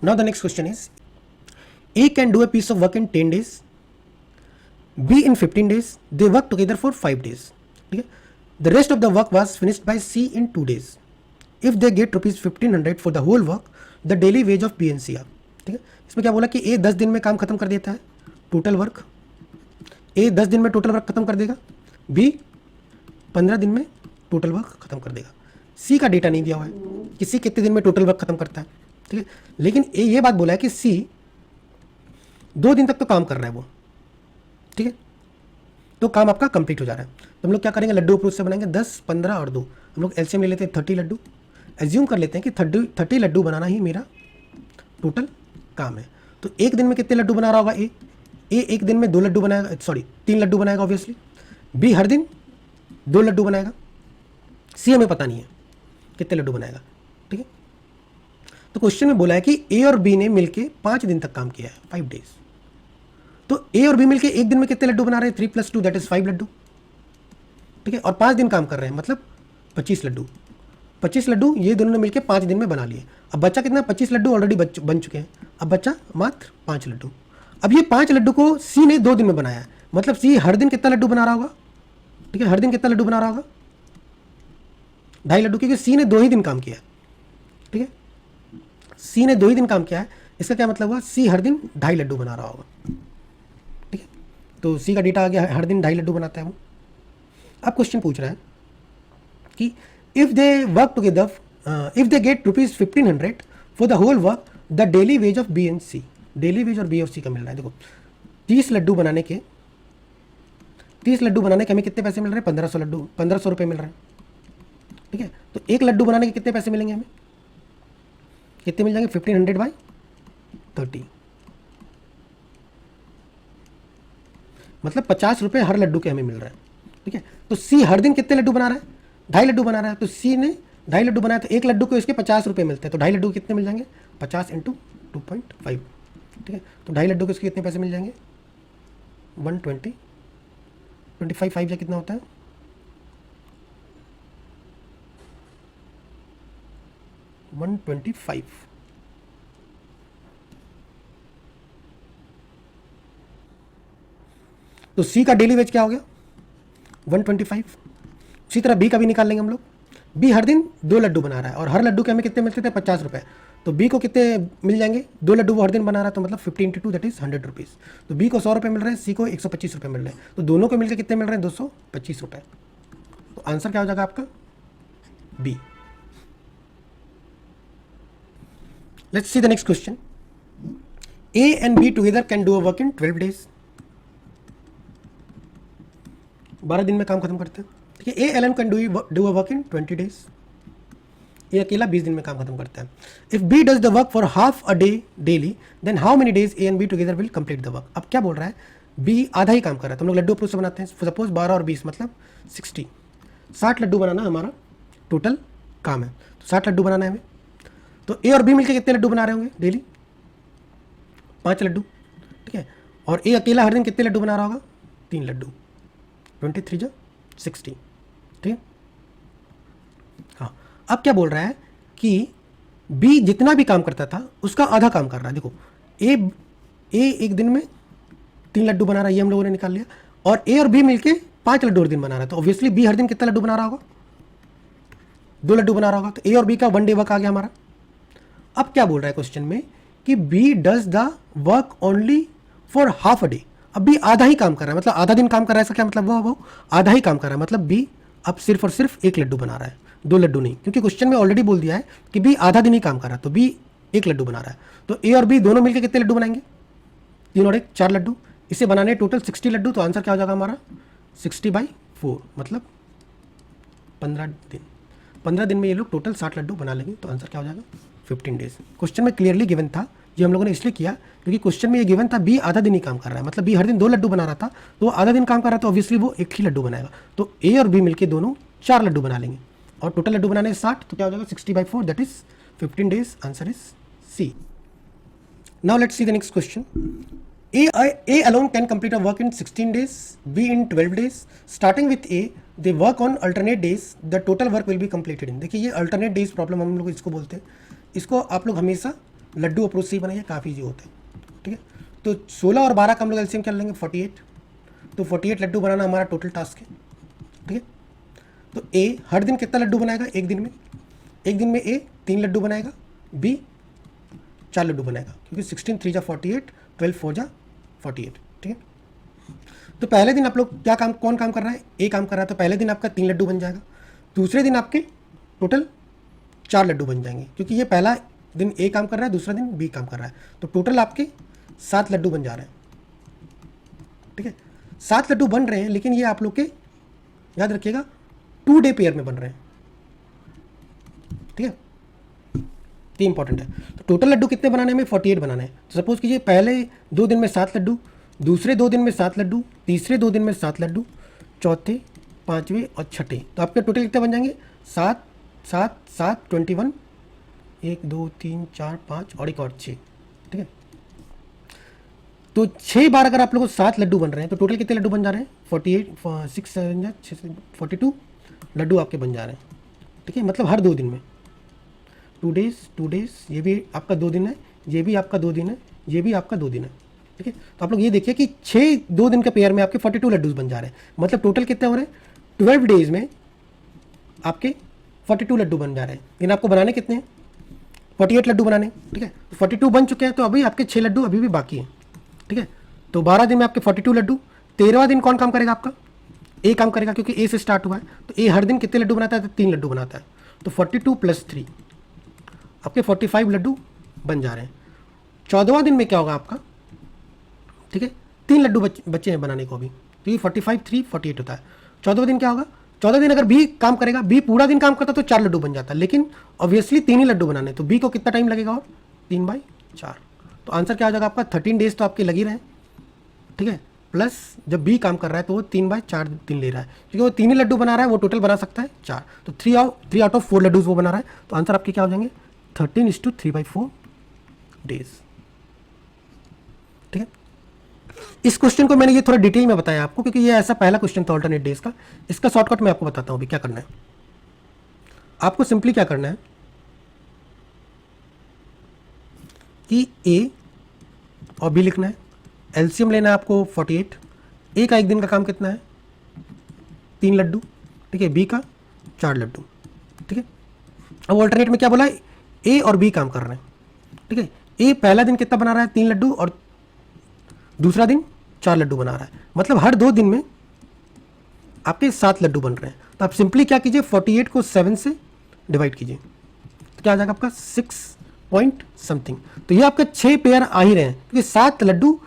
Now the next question is, A can do a piece of work in 10 days, B in 15 days, they work together for 5 days, ठीक है। The rest of the work was finished by C in 2 days. If they get rupees 1500 for the whole work, the daily wage of B and C are, ठीक है। इसमें क्या बोला कि A 10 दिन में काम खत्म कर देता है, टोटल वर्क, A 10 दिन में टोटल वर्क खत्म कर देगा, B 15 दिन में टोटल वर्क खत्म कर देगा। C का डेटा नहीं दिया हुआ है कि C कितने दिन में टोटल वर्क खत्म करता है, ठीक है। लेकिन A ये बात बोला है कि C 2 दिन तक तो काम कर रहा है वो, ठीक है, तो काम आपका कंप्लीट हो जा रहा है। तो हम लोग क्या करेंगे, लड्डू अप्रोच से बनाएंगे 10, 15 और 2, हम लोग एलसीएम ले लेते हैं 30 लड्डू, एज्यूम कर लेते हैं कि 30 लड्डू बनाना ही मेरा टोटल काम है। तो एक दिन में कितने लड्डू बना रहा होगा ए एक दिन में 2 लड्डू बनाएगा, सॉरी 3 लड्डू बनाएगा ऑब्वियसली। बी हर दिन 2 लड्डू बनाएगा। सी हमें पता नहीं है कितने लड्डू बनाएगा, ठीक है। तो क्वेश्चन में बोला है कि ए और बी ने मिलके 5 दिन तक काम किया है, 5 डेज। तो ए और बी मिलके एक दिन में कितने लड्डू बना रहे हैं, 3 + 2 दैट इज 5 लड्डू, ठीक है। और 5 दिन काम कर रहे हैं, मतलब 25 लड्डू। 25 लड्डू ये दोनों ने मिलकर 5 दिन में बना लिए। अब बच्चा कितना, 25 लड्डू ऑलरेडी बन चुके हैं, अब बच्चा मात्र 5 लड्डू। अब ये 5 लड्डू को सी ने 2 दिन में बनाया है, मतलब सी हर दिन कितना लड्डू बना रहा होगा, ठीक है। हर दिन कितना लड्डू बना रहा होगा, 2.5 लड्डू, क्योंकि सी ने 2 ही दिन काम किया है, ठीक है। सी ने 2 ही दिन काम किया है, इसका क्या मतलब हुआ, सी हर दिन 2.5 लड्डू बना रहा होगा, ठीक है। तो सी का डेटा आ गया, हर दिन 2.5 लड्डू बनाता है वो। अब क्वेश्चन पूछ रहा है कि if they work together, if they get ₹1500 for the whole work, the daily wage of B and C, daily wage और बी और सी का मिल रहा है। देखो 30 लड्डू बनाने के हमें कितने पैसे मिल रहे हैं, 1500 लड्डू, 1500 रुपये मिल रहे हैं, ठीक है। तो एक लड्डू बनाने के कितने पैसे मिलेंगे हमें, कितने मिल जाएंगे, 1500/30, मतलब 50 रुपये हर लड्डू के हमें मिल रहा है, ठीक है। तो सी हर दिन कितने लड्डू बना रहा है, 2.5 लड्डू बना रहा है। तो सी ने 2.5 लड्डू बनाया, तो एक लड्डू को इसके 50 रुपये मिलते हैं, तो 2.5 लड्डू कितने मिल जाएंगे, 50 × 2.5, ठीक है। तो 2.5 लड्डू के इसके कितने पैसे मिल जाएंगे, 120, 25 5 कितना होता है, 125। तो सी का डेली वेज क्या हो गया, 125। इसी तरह बी का भी निकाल लेंगे हम लोग। बी हर दिन 2 लड्डू बना रहा है और हर लड्डू के हमें कितने मिलते थे, 50 रुपये। तो बी को कितने मिल जाएंगे, 2 लड्डू वो हर दिन बना रहा है, तो मतलब 50 × 2 दैट इज 100 रुपीज़। तो बी को 100 रुपये मिल रहे हैं, सी को 125 रुपये मिल रहे हैं, तो दोनों को मिलकर कितने मिल रहे हैं, 225 रुपये। तो आंसर क्या हो जाएगा आपका, B. Let's see the next question. A and B together can do a work in 12 days, 12 दिन में काम खत्म करते हैं, ठीक है। A alone can do a work in 20 days, ये अकेला 20 दिन में काम खत्म करता है। If B does the work for half a day daily, then how many days A and B together will complete the work. अब क्या बोल रहा है, बी आधा ही काम कर रहा है, तो हम लोग लड्डू अप्रोच से बनाते हैं। सपोज 12 और 20 मतलब 60 लड्डू बनाना हमारा टोटल काम है, तो 60 लड्डू बनाना है हमें। तो ए और बी मिलकर कितने लड्डू बना रहे होंगे डेली, 5 लड्डू, ठीक है। और ए अकेला हर दिन कितने लड्डू बना रहा होगा, 3 लड्डू, 23 × 60, ठीक है। हाँ, अब क्या बोल रहा है कि बी जितना भी काम करता था उसका आधा काम कर रहा है। देखो ए एक दिन में 3 लड्डू बना रहा है, ये हम लोगों ने निकाल लिया, और ए और बी मिलके 5 लड्डू हर दिन बना रहा है। तो ऑब्वियसली बी हर दिन कितना लड्डू बना रहा होगा, 2 लड्डू बना रहा होगा। तो ए और बी का 1 डे वर्क आ गया हमारा। अब क्या बोल रहा है क्वेश्चन में कि B does the work only for half a day. अब बी आधा ही काम कर रहा है, मतलब आधा दिन काम कर रहा है, ऐसा क्या मतलब, वो आधा ही काम कर रहा है, मतलब बी अब सिर्फ और सिर्फ 1 लड्डू बना रहा है, 2 लड्डू नहीं, क्योंकि क्वेश्चन में ऑलरेडी बोल दिया है कि बी आधा दिन ही काम कर रहा है, तो बी 1 लड्डू बना रहा है। तो ए और बी दोनों मिलकर कितने लड्डू बनाएंगे, 3 और 1 4 लड्डू। इसे बनाने टोटल 60 लड्डू, तो आंसर क्या हो जाएगा हमारा 60/4, मतलब 15 दिन। 15 दिन में ये लोग टोटल 60 लड्डू बना लेंगे, तो आंसर क्या हो जाएगा 15 डेज। क्वेश्चन में क्लियरली गिवन था ये हम लोगों ने इसलिए किया क्योंकि क्वेश्चन में ये गिवन था बी आधा दिन ही काम कर रहा है, मतलब बी हर दिन 2 लड्डू बना रहा था, तो आधा दिन काम कर रहा था, तो ऑब्वियसली वो एक ही लड्डू बनाएगा। तो ए और बी मिलकर दोनों 4 लड्डू बना लेंगे और टोटल लड्डू बनाने 60, तो क्या हो जाएगा 60/4, that is 15 days. Answer is C. Now let's see the next question. A alone can complete a work in 16 days, B in 12 days. Starting with A, they work on alternate days. The total work will be completed in। देखिए ये alternate days problem हम लोग इसको बोलते हैं। इसको आप लोग हमेशा लड्डू अप्रोच से ही बनाइए, काफ़ी ईजी होता है। ठीक है, तो 16 और 12 का हम लोग एलसीएम कर लेंगे 48, तो 48 लड्डू बनाना हमारा टोटल टास्क है। ठीक है, तो ए हर दिन कितना लड्डू बनाएगा एक दिन में? एक दिन में ए 3 लड्डू बनाएगा, बी 4 लड्डू बनाएगा, क्योंकि 16 3 जा 48, 12 4 जा 48। ठीक है, तो पहले दिन आप लोग क्या काम, कौन काम कर रहा है? ए काम कर रहा है, तो पहले दिन आपका 3 लड्डू बन जाएगा, दूसरे दिन आपके टोटल 4 लड्डू बन जाएंगे, क्योंकि ये पहला दिन ए काम कर रहा है, दूसरा दिन बी काम कर रहा है, तो टोटल आपके 7 लड्डू बन जा रहे हैं। ठीक है, 7 लड्डू बन रहे हैं, लेकिन ये आप लोग के याद रखिएगा 2 डे पेयर में बन रहे हैं। ठीक है, ये इंपॉर्टेंट है। तो टोटल लड्डू कितने बनाने में? 48 बनाने हैं। तो सपोज कीजिए पहले 2 दिन में 7 लड्डू, दूसरे 2 दिन में 7 लड्डू, तीसरे 2 दिन में 7 लड्डू, चौथे, पाँचवें और छठे, तो आपके टोटल कितने बन जाएंगे? 7 7 7 21, 1 2 3 4 5 और एक और 6। ठीक है, तो 6 बार अगर आप लोगों को 7 लड्डू बन रहे हैं, तो टोटल कितने लड्डू बन जा रहे हैं? 48 6 7 42 लड्डू आपके बन जा रहे हैं। ठीक है, मतलब हर 2 दिन में 2 डेज, ये भी आपका 2 दिन है, ये भी आपका 2 दिन है, ये भी आपका 2 दिन है। ठीक है, तो आप लोग ये देखिए कि 6 2 दिन के पेयर में आपके 42 लड्डूज बन जा रहे हैं, मतलब टोटल कितने हो रहे हैं? 12 डेज में आपके 42 लड्डू बन जा रहे हैं। लेकिन आपको बनाने कितने हैं? 48 लड्डू बनाने। ठीक है, तो 42 बन चुके हैं, तो अभी आपके 6 लड्डू अभी भी बाकी हैं। ठीक है, तो 12 दिन में आपके 42 लड्डू। 13वां दिन कौन काम करेगा? आपका ए काम करेगा, क्योंकि ए से स्टार्ट हुआ है, तो ए हर दिन कितने लड्डू बनाता है? 3 लड्डू बनाता है, तो 42 + 3 आपके 45 लड्डू बन जा रहे हैं। 14वां दिन में क्या होगा आपका? ठीक है, 3 लड्डू बच्चे हैं बनाने को अभी, तो ये 45 3 48 होता है। 14वां दिन क्या होगा? 14 दिन अगर बी काम करेगा, बी पूरा दिन काम करता तो 4 लड्डू बन जाता, लेकिन ऑब्वियसली 3 ही लड्डू बनाने, तो बी को कितना टाइम लगेगा? और 3/4, तो आंसर क्या हो जाएगा आपका? 13 डेज तो आपके लग ही रहे हैं। ठीक है, प्लस जब बी काम कर रहा है तो वो 3/4 दिन ले रहा है, क्योंकि वो 3 ही लड्डू बना रहा है, वो टोटल बना सकता है 4, तो 3 आउट ऑफ 4 लड्डूज वो बना रहा है, तो आंसर आपके क्या हो जाएंगे? 13:3/4 डेज। ठीक है, इस क्वेश्चन को मैंने ये थोड़ा डिटेल में बताया आपको, क्योंकि ये ऐसा पहला क्वेश्चन था ऑल्टरनेट डेज का। इसका शॉर्टकट मैं आपको बताता हूँ अभी क्या करना है। आपको सिंपली क्या करना है कि ए और बी लिखना है, एलसीएम लेना है आपको 48। ए का एक दिन का काम कितना है? 3 लड्डू। ठीक है, बी का 4 लड्डू। ठीक है, अब ऑल्टरनेट में क्या बोला है? ए और बी काम कर रहे हैं। ठीक है, ए पहला दिन कितना बना रहा है? 3 लड्डू, और दूसरा दिन 4 लड्डू बना रहा है, मतलब हर 2 दिन में आपके 7 लड्डू बन रहे हैं। तो आप सिंपली क्या कीजिए? 48 को 7 से डिवाइड कीजिए, तो क्या आ जाएगा आपका? 6 पॉइंट समथिंग। तो ये आपका 6 पेयर आ ही रहे हैं, क्योंकि 7 लड्डू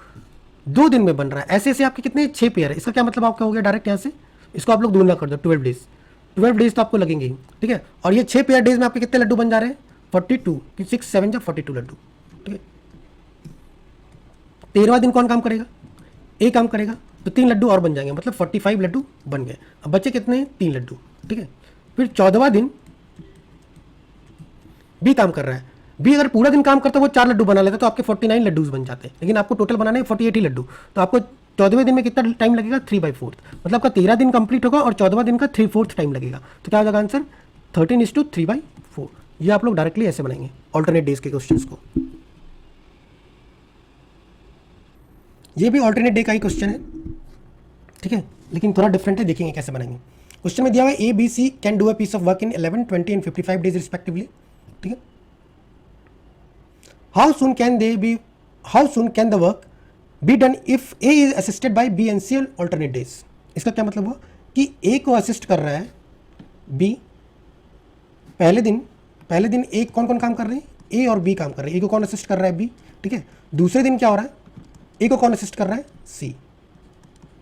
2 दिन में बन रहा है। ऐसे ऐसे आपके कितने? 6 पेयर है। इसका क्या मतलब आपका हो गया? डायरेक्ट यहाँ से इसको आप लोग दूना कर दो, 12 डेज। 12 डेज तो आपको लगेंगे ही। ठीक है, और ये 6 पेयर डेज में आपके कितने लड्डू बन जा रहे हैं? 42, कि 6 7 जा 42 लड्डू। ठीक है, 13वां दिन कौन काम करेगा? ए काम करेगा, तो 3 लड्डू और बन जाएंगे, मतलब 45 लड्डू बन गए। अब बच्चे कितने हैं? 3 लड्डू। ठीक है, फिर 14वां दिन बी काम कर रहा है। बी अगर पूरा दिन काम करता वो 4 लड्डू बना लेता, तो आपके 49 लड्डूज बन जाते हैं, लेकिन आपको टोटल बनाने हैं 48 ही लड्डू। तो आपको 14वें दिन में कितना टाइम लगेगा? 3/4, मतलब आपका 13 दिन कंप्लीट होगा और 14वां दिन का 3/4 टाइम लगेगा। तो क्या हो जाएगा आंसर? 13:3/4। ये आप लोग डायरेक्टली ऐसे बनाएंगे ऑल्टरनेट डेज के क्वेश्चंस को। ये भी ऑल्टरनेट डे का ही क्वेश्चन है। ठीक है, लेकिन थोड़ा डिफरेंट है, देखेंगे कैसे बनाएंगे। क्वेश्चन में दिया हुआ है A B C can do a piece of work in 11 20 and 55 days respectively. ठीक है, how soon can the work be done if A is assisted by B and C on alternate days. इसका क्या मतलब हुआ कि ए को assist कर रहा है बी। पहले दिन ए कौन कौन काम कर रहे हैं? ए और बी काम कर रहे हैं। ए को कौन असिस्ट कर रहा है? बी। ठीक है, दूसरे दिन क्या हो रहा है? ए को कौन असिस्ट कर रहा है? सी।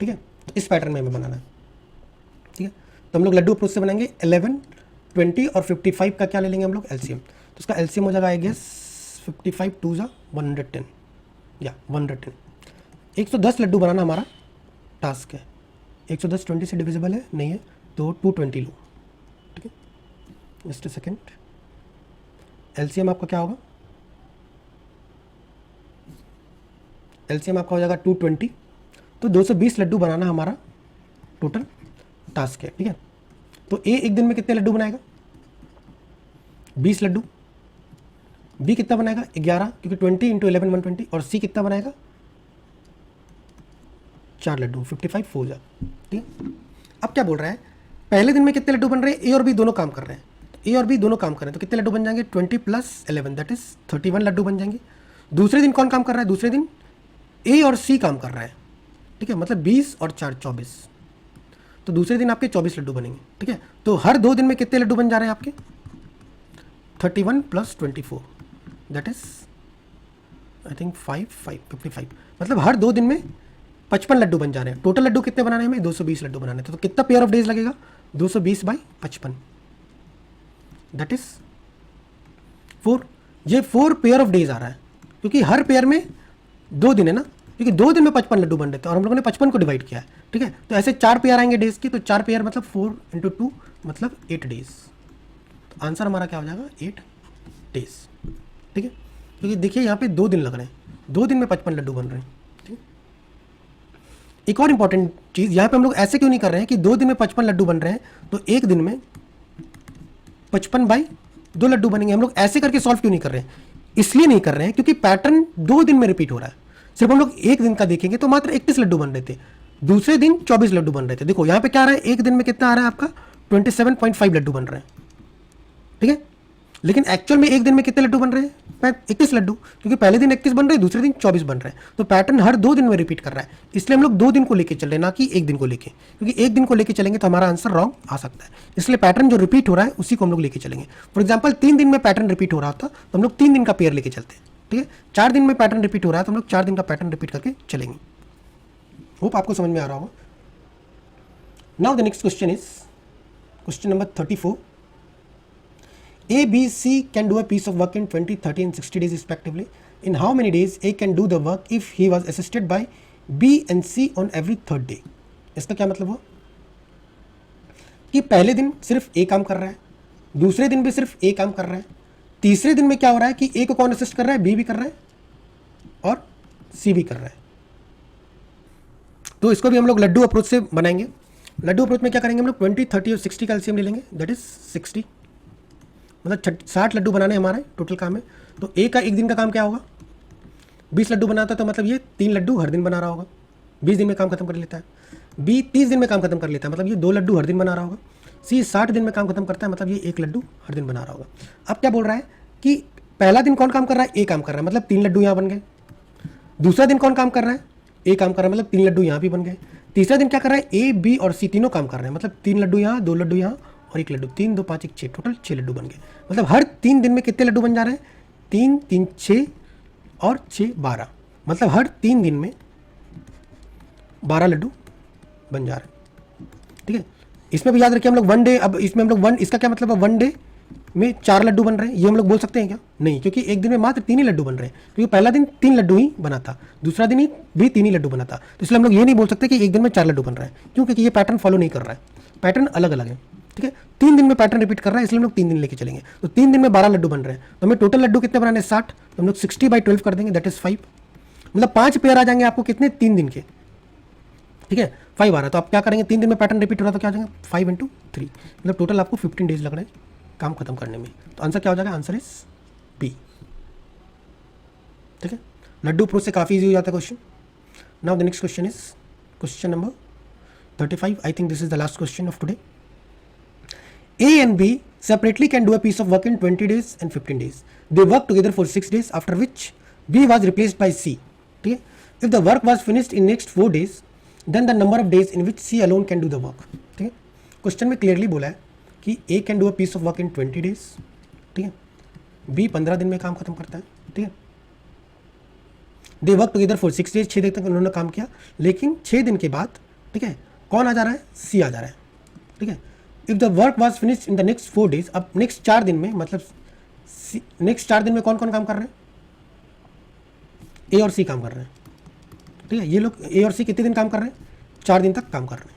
ठीक है, तो इस पैटर्न में हमें बनाना है। ठीक है, तो हम लोग लड्डू अप्रोच से बनाएंगे। 11 20 और 55 का क्या ले लेंगे हम लोग? एलसीएम। तो उसका एलसीएम हो जाएगा आई गेस 55 2 ज़ा 110 या 110। 110 लड्डू बनाना हमारा टास्क है। 110 20 से डिविजिबल है नहीं है तो 220 लो, ठीक है। जस्ट अ सेकेंड, एलसीएम आपका क्या होगा? एलसीएम आपका हो जाएगा 220, तो 220 लड्डू बनाना हमारा टोटल टास्क है, ठीक है। तो ए एक दिन में कितने लड्डू बनाएगा? 20 लड्डू। बी कितना बनाएगा? 11, क्योंकि 20 इंटू 11 120। और सी कितना बनाएगा? 4 लड्डू, 55 4 जा, ठीक है। अब क्या बोल रहा है, पहले दिन में कितने लड्डू बन रहे हैं? ए और बी दोनों काम कर रहे हैं, तो ए और बी दोनों काम कर रहे हैं, तो कितने लड्डू बन जाएंगे? 20 + 11 दैट इज 31 लड्डू बन जाएंगे। दूसरे दिन कौन काम कर रहा है? दूसरे दिन ए और सी काम कर रहा है, ठीक है। मतलब 20 और 4 24, तो दूसरे दिन आपके 24 लड्डू बनेंगे, ठीक है। तो हर 2 दिन में कितने लड्डू बन जा रहे हैं आपके? 31 + 24 दैट इज आई थिंक 55। मतलब हर 2 दिन में 55 लड्डू बन जा रहे हैं। टोटल लड्डू कितने बनाने हैं हमें? 220 लड्डू बनाने हैं। तो कितना पेयर ऑफ डेज लगेगा? 220 / 55 दैट इज 4। ये 4 पेयर ऑफ डेज आ रहा है, क्योंकि हर पेयर में 2 दिन है ना, क्योंकि 2 दिन में 55 लड्डू बन रहे थे और हम लोगों ने 55 को डिवाइड किया है, ठीक है। तो ऐसे 4 पेयर आएंगे डेज की, तो 4 पेयर मतलब 4 × 2 मतलब 8 डेज। तो आंसर हमारा क्या हो जाएगा? 8 डेज, ठीक है। क्योंकि देखिए यहाँ पे 2 दिन लग रहे हैं, 2 दिन में 55 लड्डू बन रहे हैं, ठीक है। एक और इंपॉर्टेंट चीज़, यहाँ पे हम लोग ऐसे क्यों नहीं कर रहे हैं कि 2 दिन में 55 लड्डू बन रहे हैं तो एक दिन में 55/2 लड्डू बनेंगे। हम लोग ऐसे करके सॉल्व क्यों नहीं कर रहे हैं? इसलिए नहीं कर रहे हैं क्योंकि पैटर्न 2 दिन में रिपीट हो रहा है। सिर्फ हम लोग एक दिन का देखेंगे तो मात्र 31 लड्डू बन रहे थे, दूसरे दिन 24 लड्डू बन रहे थे। देखो यहाँ पे क्या आ रहा है, एक दिन में कितना आ रहा है आपका? 27.5 लड्डू बन रहे हैं, ठीक है। लेकिन एक्चुअल में एक दिन में कितने लड्डू बन रहे हैं? 21 लड्डू, क्योंकि पहले दिन 31 बन रहे हैं, दूसरे दिन 24 बन रहे हैं। तो पैटर्न हर 2 दिन में रिपीट कर रहा है, इसलिए हम लोग 2 दिन को लेके चल रहे हैं, ना कि एक दिन को लेके, क्योंकि एक दिन को लेके चलेंगे तो हमारा आंसर रॉन्ग आ सकता है। इसलिए पैटर्न जो रिपीट हो रहा है उसी को हम लोग लेके चलेंगे। फॉर एग्जाम्पल 3 दिन में पैटर्न रिपीट हो रहा था तो हम लोग 3 दिन का पेयर लेके चलते हैं, ठीक है। 4 दिन में पैटर्न रिपीट हो रहा है तो हम लोग 4 दिन का पैटर्न रिपीट करके चलेंगे। होप आपको समझ में आ रहा होगा। Now the next question is question number 34। A, B, C can do a piece of work in 20, 30 and 60 days respectively. In how many days A can do the work if he was assisted by B and C on every third day? इसका क्या मतलब हुआ कि पहले दिन सिर्फ A काम कर रहा है, दूसरे दिन भी सिर्फ A काम कर रहा है, तीसरे दिन में क्या हो रहा है कि A को कौन असिस्ट कर रहा है? B भी कर रहा है और C भी कर रहा है। तो इसको भी हम लोग लड्डू अप्रोच से बनाएंगे। लड्डू अप्रोच में क्या करेंगे हम लोग? 20, 30 और 60 का एलसीएम ले लेंगे, दैट इज 60। मतलब 60 लड्डू बनाने हमारे टोटल काम है। तो ए का एक दिन का काम क्या होगा? 20 लड्डू बनाता है, तो मतलब ये 3 लड्डू हर दिन बना रहा होगा, 20 दिन में काम खत्म कर लेता है। बी 30 दिन में काम खत्म कर लेता है, मतलब ये 2 लड्डू हर दिन बना रहा होगा। सी 60 दिन में काम खत्म करता है, मतलब ये 1 लड्डू हर दिन बना रहा होगा। अब क्या बोल रहा है कि पहला दिन कौन काम कर रहा है? ए काम कर रहा है, मतलब 3 लड्डू यहाँ बन गए। दूसरा दिन कौन काम कर रहा है? ए काम कर रहा है, मतलब 3 लड्डू यहाँ भी बन गए। तीसरा दिन क्या कर रहा है? ए, बी और सी तीनों काम कर रहे हैं, मतलब 3 लड्डू यहाँ, 2 लड्डू यहाँ और 1 लड्डू। 3 2 5 1 6, टोटल 6 लड्डू बन गए। मतलब हर 3 दिन में कितने लड्डू बन जा रहे हैं? 3 3 6 और 6 12, मतलब हर 3 दिन में 12 लड्डू बन जा रहे हैं, ठीक है। इसमें भी याद रखिए हम लोग 1 डे, अब इसमें हम लोग इसका क्या मतलब है? 1 डे में 4 लड्डू बन रहे हैं, ये हम लोग बोल सकते हैं क्या? नहीं, क्योंकि एक दिन में मात्र 3 ही लड्डू बन रहे हैं, क्योंकि पहला दिन 3 लड्डू ही बना था, दूसरा दिन ही भी 3 ही लड्डू बना था। तो इसलिए हम लोग ये नहीं बोल सकते कि एक दिन में 4 लड्डू बन रहा है, क्योंकि ये पैटर्न फॉलो नहीं कर रहा है, पैटर्न अलग अलग है, ठीक है। 3 दिन में पैटर्न रिपीट कर रहा है, इसलिए हम लोग 3 दिन लेके चलेंगे। तो 3 दिन में 12 लड्डू बन रहे हैं, तो हमें टोटल लड्डू कितने बनाने हैं? 60। तो हम लोग 60/12 कर देंगे, दैट इज 5। मतलब 5 पेयर आ जाएंगे आपको कितने? 3 दिन के, ठीक है। 5 आ रहा है, तो आप क्या करेंगे? 3 दिन में पैटर्न रिपीट हो रहा है तो क्या आ जाएगा? 5 × 3, मतलब टोटल आपको 15 डेज लग रहे हैं काम खत्म करने में। तो आंसर क्या हो जाएगा? आंसर इज बी, ठीक है। लड्डू अप्रोच से काफ़ी ईजी हो जाता है question. Now the next question is question number 35। I think this is the last question of today. A and B separately can do a piece of work in 20 days and 15 days. They work together for 6 days, after which B was replaced by C. ठीक है। If the work was finished in next 4 days, then the number of days in which C alone can do the work. ठीक है। Question में clearly बोला है कि A can do a piece of work in 20 days, ठीक है। B 15 दिन में काम खत्म करता है, ठीक है। They work together for 6 days, 6 दिन तक उन्होंने काम किया, लेकिन 6 दिन के बाद, ठीक है, कौन आ जा रहा है? C आ जा रहा है, ठीक है। If the work was finished in the next 4 days, अब नेक्स्ट 4 दिन में, मतलब नेक्स्ट 4 दिन में कौन कौन काम कर रहे हैं? ए और सी काम कर रहे हैं, ठीक है। ये लोग ए और सी कितने दिन काम कर रहे हैं, 4 दिन तक काम कर रहे हैं।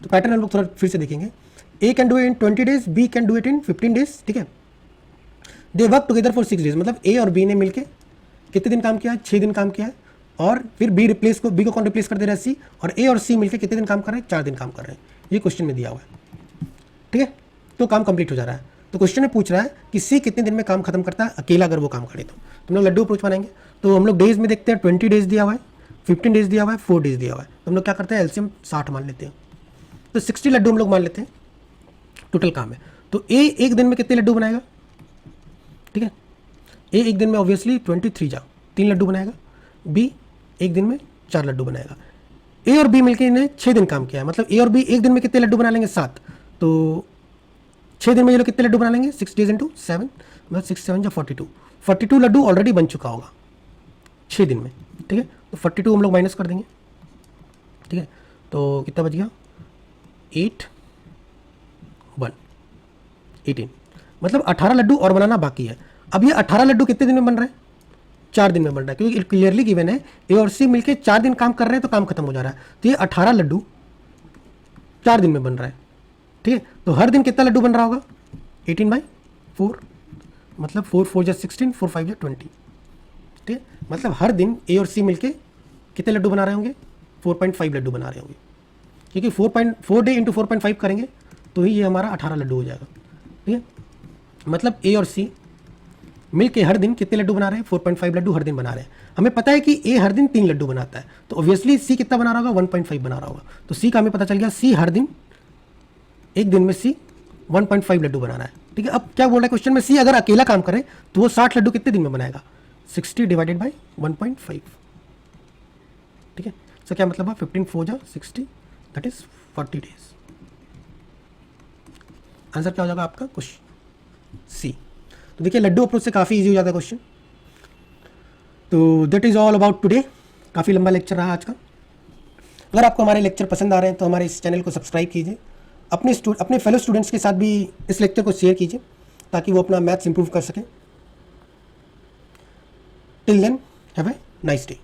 तो पैटर्न हम लोग थोड़ा फिर से देखेंगे। A can do it in 20 days, B can do it in 15 days, ठीक है। They work together for 6 days, मतलब ए और बी ने मिलकर कितने दिन काम किया है, 6 दिन काम किया है। और फिर बी को कौन रिप्लेस कर दे रहा है, सी। और ए और सी मिलकर कितने दिन काम कर रहे हैं, 4 दिन काम कर रहे हैं। ये क्वेश्चन में दिया हुआ है, ठीक है। तो काम कंप्लीट हो जा रहा है। तो क्वेश्चन में पूछ रहा है कि सी कितने दिन में काम खत्म करता है अकेला, अगर वो काम करे तो हम लोग लड्डू अप्रोच बनाएंगे। तो हम लोग डेज में देखते हैं, 20 डेज दिया हुआ है, 15 डेज दिया हुआ है, 4 डेज दिया हुआ है। तो हम लोग क्या करते हैं, एलसीएम 60 मान लेते हैं। तो 60 लड्डू हम लोग मान लेते हैं टोटल काम है। तो ए एक दिन में कितने लड्डू बनाएगा, ठीक है। ए एक दिन में ऑब्वियसली 3 लड्डू बनाएगा। बी एक दिन में 4 लड्डू बनाएगा। ए और बी मिलकर इन्हें 6 दिन काम किया है, मतलब ए और बी एक दिन में कितने लड्डू बना लेंगे, 7। तो 6 दिन में ये लोग कितने लड्डू बना लेंगे, 6 डेज इंटू 7, मतलब 6 7 जा 42 लड्डू ऑलरेडी बन चुका होगा 6 दिन में, ठीक है। तो 42 हम लोग माइनस कर देंगे, ठीक है। तो कितना बच गया, 8 1 18, मतलब 18 लड्डू और बनाना बाकी है। अब ये 18 लड्डू कितने दिन में बन रहे हैं, 4 दिन में बन रहा है, क्योंकि क्लियरली गिवन है ए और सी मिलकर 4 दिन काम कर रहे हैं तो काम खत्म हो जा रहा है। तो ये 18 लड्डू 4 दिन में बन रहा है, ठीक है। तो हर दिन कितना लड्डू बन रहा होगा, 18/4, मतलब 4 4 जा 16, 4 5 जा 20, ठीक है। मतलब हर दिन ए और सी मिलके कितने लड्डू बना रहे होंगे, 4.5 लड्डू बना रहे होंगे, क्योंकि 4 डे इंटू 4.5 करेंगे तो ही ये हमारा 18 लड्डू हो जाएगा, ठीक है। मतलब ए और सी मिलके हर दिन कितने लड्डू बना रहे हैं, 4.5 लड्डू हर दिन बना रहे हैं। हमें पता है कि ए हर दिन 3 लड्डू बनाता है, तो ऑब्वियसली सी कितना बना रहा होगा, 1.5 बना रहा होगा। तो सी का हमें पता चल गया, सी हर दिन, एक दिन में सी 1.5 लड्डू बना रहा है, ठीक है। अब क्या बोल रहा है क्वेश्चन में, सी अगर अकेला काम करे तो वो 60 लड्डू कितने दिन में बनाएगा, 60 डिवाइडेड बाई 1.5, ठीक है। सो क्या मतलब है, 15 4 जा 60, दैट इज 40 डेज। आंसर क्या हो जाएगा आपका, क्वेश्चन सी। तो देखिए लड्डू अप्रोच से काफ़ी इजी हो जाता है क्वेश्चन। तो that is all about today. काफ़ी लंबा लेक्चर रहा आज का। अगर आपको हमारे लेक्चर पसंद आ रहे हैं तो हमारे इस चैनल को सब्सक्राइब कीजिए, अपने फेलो स्टूडेंट्स के साथ भी इस लेक्चर को शेयर कीजिए ताकि वो अपना मैथ्स इंप्रूव कर सकें। Till then have a nice day.